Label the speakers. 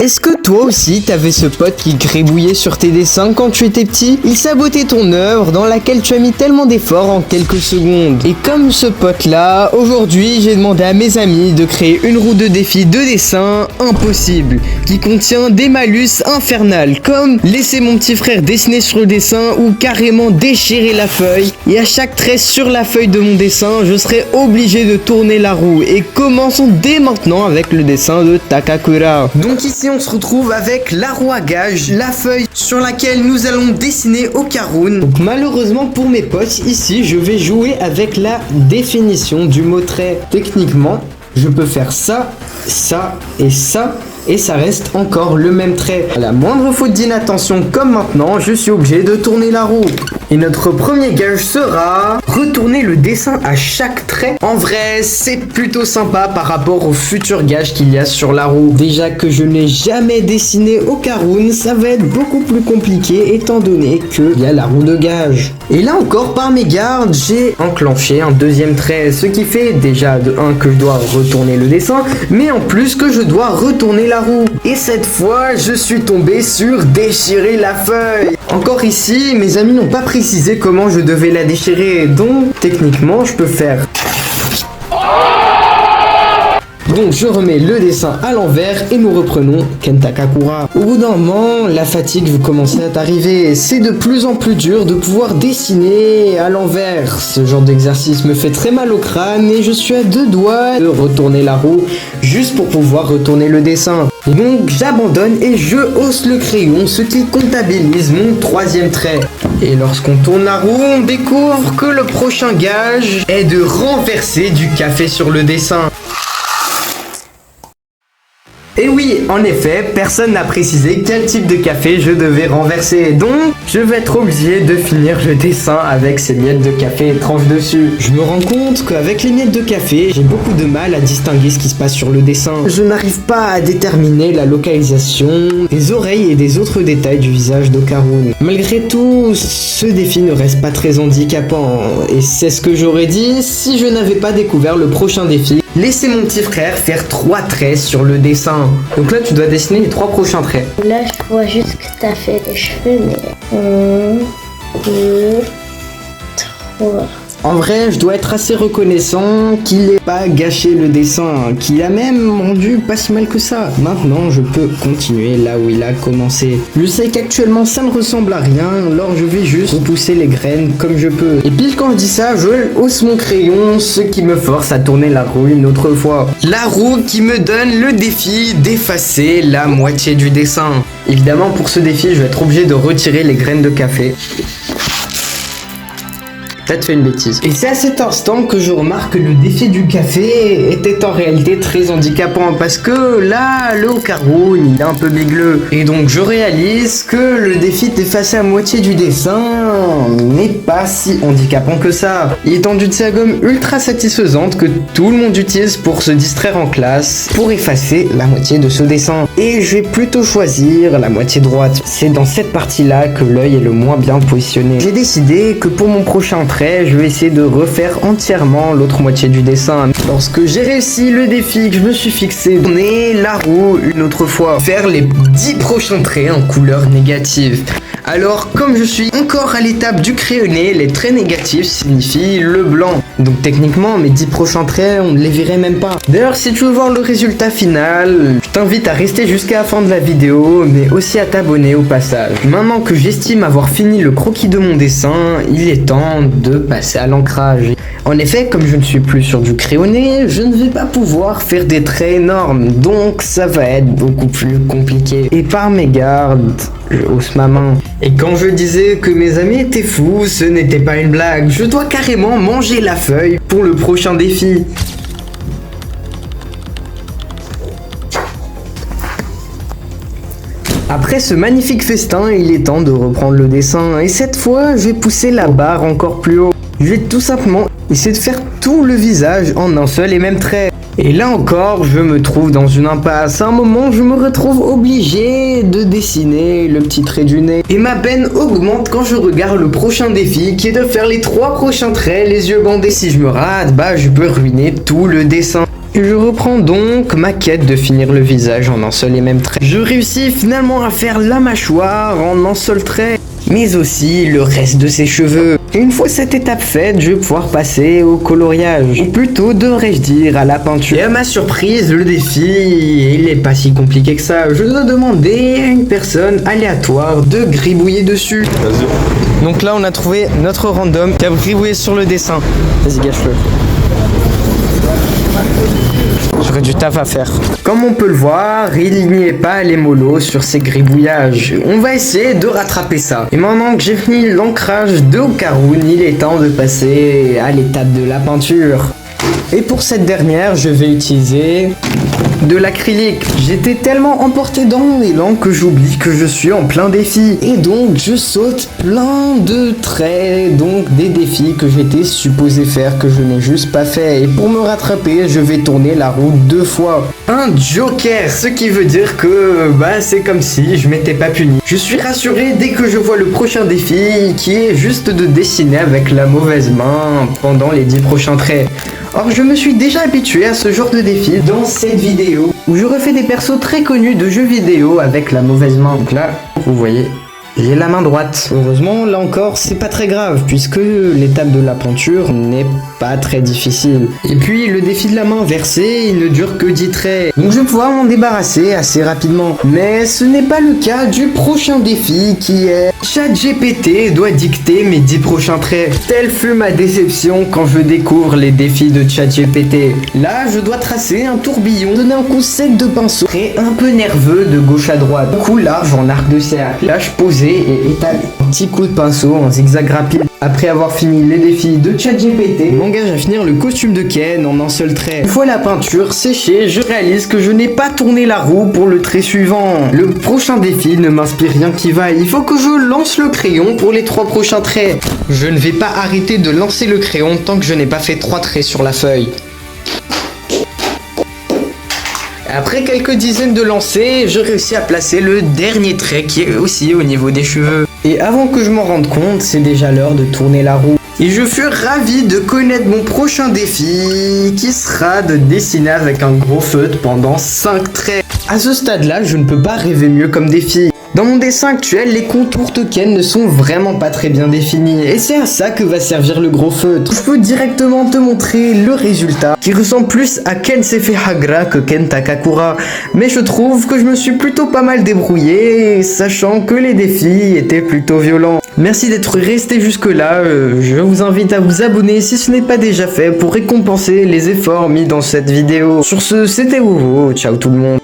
Speaker 1: Est-ce que toi aussi t'avais ce pote qui gribouillait sur tes dessins quand tu étais petit? Il sabotait ton œuvre dans laquelle tu as mis tellement d'efforts en quelques secondes. Et comme ce pote là, aujourd'hui j'ai demandé à mes amis de créer une roue de défi de dessin impossible qui contient des malus infernales comme laisser mon petit frère dessiner sur le dessin ou carrément déchirer la feuille. Et à chaque trait sur la feuille de mon dessin, je serai obligé de tourner la roue. Et commençons dès maintenant avec le dessin de Takakura. Donc ici on se retrouve avec la roue à gage, la feuille sur laquelle nous allons dessiner Okarun. Donc malheureusement pour mes potes, ici je vais jouer avec la définition du mot trait. Techniquement, je peux faire ça, ça et ça. Et ça reste encore le même trait. À la moindre faute d'inattention comme maintenant, je suis obligé de tourner la roue. Et notre premier gage sera retourner le dessin à chaque trait. En vrai, c'est plutôt sympa par rapport au futur gage qu'il y a sur la roue. Déjà que je n'ai jamais dessiné Okarun, ça va être beaucoup plus compliqué étant donné qu'il y a la roue de gage. Et là encore, par mégarde, j'ai enclenché un deuxième trait. Ce qui fait déjà de 1 que je dois retourner le dessin, mais en plus que je dois retourner la roue. Et cette fois, je suis tombé sur déchirer la feuille. Encore ici, mes amis n'ont pas précisé comment je devais la déchirer, donc techniquement, je peux faire... Donc je remets le dessin à l'envers et nous reprenons Kentakakura. Au bout d'un moment, la fatigue vous commencez à arriver. C'est de plus en plus dur de pouvoir dessiner à l'envers. Ce genre d'exercice me fait très mal au crâne et je suis à 2 doigts de retourner la roue juste pour pouvoir retourner le dessin. Et donc j'abandonne et je hausse le crayon, ce qui comptabilise mon 3e trait. Et lorsqu'on tourne la roue, on découvre que le prochain gage est de renverser du café sur le dessin. Et oui, en effet, personne n'a précisé quel type de café je devais renverser, donc je vais être obligé de finir le dessin avec ces miettes de café étranges dessus. Je me rends compte qu'avec les miettes de café, j'ai beaucoup de mal à distinguer ce qui se passe sur le dessin. Je n'arrive pas à déterminer la localisation des oreilles et des autres détails du visage d'Okarun. Malgré tout, ce défi ne reste pas très handicapant, et c'est ce que j'aurais dit si je n'avais pas découvert le prochain défi. Laissez mon petit frère faire 3 traits sur le dessin. Donc là, tu dois dessiner les 3 prochains traits.
Speaker 2: Là, je vois juste que t'as fait les cheveux, mais 1, 2, 3.
Speaker 1: En vrai, je dois être assez reconnaissant qu'il n'ait pas gâché le dessin, qu'il a même rendu pas si mal que ça. Maintenant, je peux continuer là où il a commencé. Je sais qu'actuellement, ça ne ressemble à rien, alors je vais juste repousser les graines comme je peux. Et pile quand je dis ça, je hausse mon crayon, ce qui me force à tourner la roue une autre fois. La roue qui me donne le défi d'effacer la moitié du dessin. Évidemment, pour ce défi, je vais être obligé de retirer les graines de café. Peut-être fait une bêtise. Et c'est à cet instant que je remarque que le défi du café était en réalité très handicapant parce que là, le Okarun, il est un peu bigleux. Et donc je réalise que le défi d'effacer la moitié du dessin n'est pas si handicapant que ça. Il est une gomme ultra satisfaisante que tout le monde utilise pour se distraire en classe pour effacer la moitié de ce dessin. Et je vais plutôt choisir la moitié droite. C'est dans cette partie-là que l'œil est le moins bien positionné. J'ai décidé que pour mon prochain trait, je vais essayer de refaire entièrement l'autre moitié du dessin. Lorsque j'ai réussi le défi que je me suis fixé, tourner la roue une autre fois, faire les 10 prochains traits en couleur négative. Alors, comme je suis encore à l'étape du crayonné, les traits négatifs signifient le blanc. Donc techniquement, mes 10 prochains traits, on ne les verrait même pas. D'ailleurs, si tu veux voir le résultat final, je t'invite à rester jusqu'à la fin de la vidéo, mais aussi à t'abonner au passage. Maintenant que j'estime avoir fini le croquis de mon dessin, il est temps de passer à l'ancrage. En effet, comme je ne suis plus sur du crayonné, je ne vais pas pouvoir faire des traits énormes, donc ça va être beaucoup plus compliqué. Et par mégarde, je hausse ma main. Et quand je disais que mes amis étaient fous, ce n'était pas une blague. Je dois carrément manger la feuille pour le prochain défi. Après ce magnifique festin, il est temps de reprendre le dessin. Et cette fois, je vais pousser la barre encore plus haut. Je vais tout simplement essayer de faire tout le visage en un seul et même trait. Et là encore, je me trouve dans une impasse. À un moment, je me retrouve obligé de dessiner le petit trait du nez. Et ma peine augmente quand je regarde le prochain défi, qui est de faire les 3 prochains traits, les yeux bandés. Si je me rate, je peux ruiner tout le dessin. Et je reprends donc ma quête de finir le visage en un seul et même trait. Je réussis finalement à faire la mâchoire en un seul trait, mais aussi le reste de ses cheveux. Et une fois cette étape faite, je vais pouvoir passer au coloriage, ou plutôt devrais-je dire à la peinture. Et à ma surprise, le défi, il n'est pas si compliqué que ça. Je dois demander à une personne aléatoire de gribouiller dessus.
Speaker 3: Vas-y.
Speaker 1: Donc là on a trouvé notre random qui a gribouillé sur le dessin. Vas-y, gâche-le. J'aurais du taf à faire. Comme on peut le voir, il n'y est pas les mollos sur ces gribouillages. On va essayer de rattraper ça. Et maintenant que j'ai fini l'ancrage de Ocaroon, il est temps de passer à l'étape de la peinture. Et pour cette dernière, je vais utiliser de l'acrylique. J'étais tellement emporté dans mon élan que j'oublie que je suis en plein défi. Et donc je saute plein de traits, donc des défis que j'étais supposé faire que je n'ai juste pas fait. Et pour me rattraper, je vais tourner la roue 2 fois. Un joker, ce qui veut dire que c'est comme si je m'étais pas puni. Je suis rassuré dès que je vois le prochain défi qui est juste de dessiner avec la mauvaise main pendant les 10 prochains traits. Or je me suis déjà habitué à ce genre de défi dans cette vidéo où je refais des persos très connus de jeux vidéo avec la mauvaise main. Donc là, vous voyez, j'ai la main droite. Heureusement, là encore, c'est pas très grave puisque l'étape de la peinture n'est pas très difficile. Et puis, le défi de la main inversée, il ne dure que 10 traits. Donc je vais pouvoir m'en débarrasser assez rapidement. Mais ce n'est pas le cas du prochain défi qui est ChatGPT doit dicter mes 10 prochains traits. Telle fut ma déception quand je découvre les défis de ChatGPT. Là, je dois tracer un tourbillon, donner un coup sec de pinceau, trait un peu nerveux de gauche à droite, un coup large en arc de cercle, lâche posé et étalé. Un petit coup de pinceau en zigzag rapide. Après avoir fini les défis de ChatGPT, je m'engage à finir le costume de Ken en un seul trait. Une fois la peinture séchée, je réalise que je n'ai pas tourné la roue pour le trait suivant. Le prochain défi ne m'inspire rien qui vaille. Il faut que je lance le crayon pour les 3 prochains traits. Je ne vais pas arrêter de lancer le crayon tant que je n'ai pas fait 3 traits sur la feuille. Après quelques dizaines de lancers, je réussis à placer le dernier trait qui est aussi au niveau des cheveux. Et avant que je m'en rende compte, c'est déjà l'heure de tourner la roue. Et je fus ravi de connaître mon prochain défi, qui sera de dessiner avec un gros feutre pendant 5 traits. À ce stade-là, je ne peux pas rêver mieux comme défi. Dans mon dessin actuel, les contours de Ken ne sont vraiment pas très bien définis. Et c'est à ça que va servir le gros feutre. Je peux directement te montrer le résultat, qui ressemble plus à Ken Sefehagura que Ken Takakura. Mais je trouve que je me suis plutôt pas mal débrouillé, sachant que les défis étaient plutôt violents. Merci d'être resté jusque là, je vous invite à vous abonner si ce n'est pas déjà fait pour récompenser les efforts mis dans cette vidéo. Sur ce, c'était Wowo, ciao tout le monde.